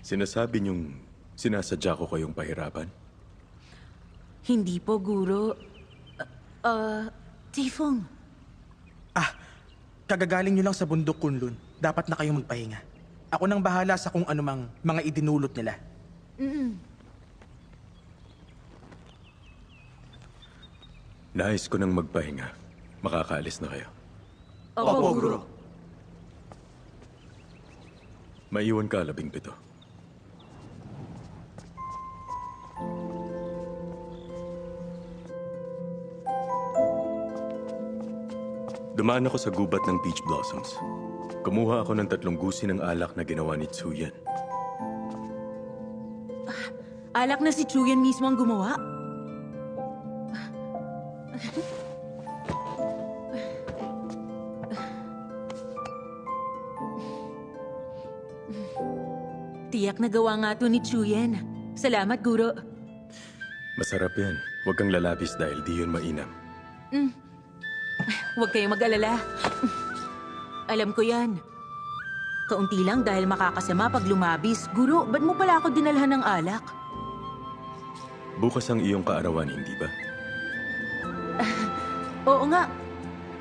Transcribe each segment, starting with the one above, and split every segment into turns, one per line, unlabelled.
Sinasabi niyong sinasadya ko kayong pahirapan?
Hindi po, Guro. Tifong.
Kagagaling nyo lang sa bundok, Kunlun. Dapat na kayong magpahinga. Ako nang bahala sa kung anumang mga idinulot nila.
Nais ko nang magpahinga. Makakaalis na kayo.
Opo, Guro.
Maiwan ka, 17. Dumaan ako sa gubat ng peach blossoms. Kumuha ako ng 3 gusi ng alak na ginawa ni Tsuyan.
Alak na si Chuyan mismo ang gumawa? Tiyak na gawa nga to ni Chuyan. Salamat, Guro.
Masarap yan. Huwag kang lalabis dahil di yun mainam.
Huwag kayong mag-alala. Alam ko yan. Kaunti lang dahil makakasama pag lumabis. Guro, ba't mo pala ako dinalhan ng alak?
Bukas ang iyong kaarawan, hindi ba?
Oo nga.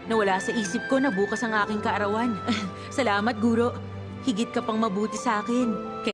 Nawala sa isip ko na bukas ang aking kaarawan. Salamat, Guro. Higit ka pang mabuti sa akin.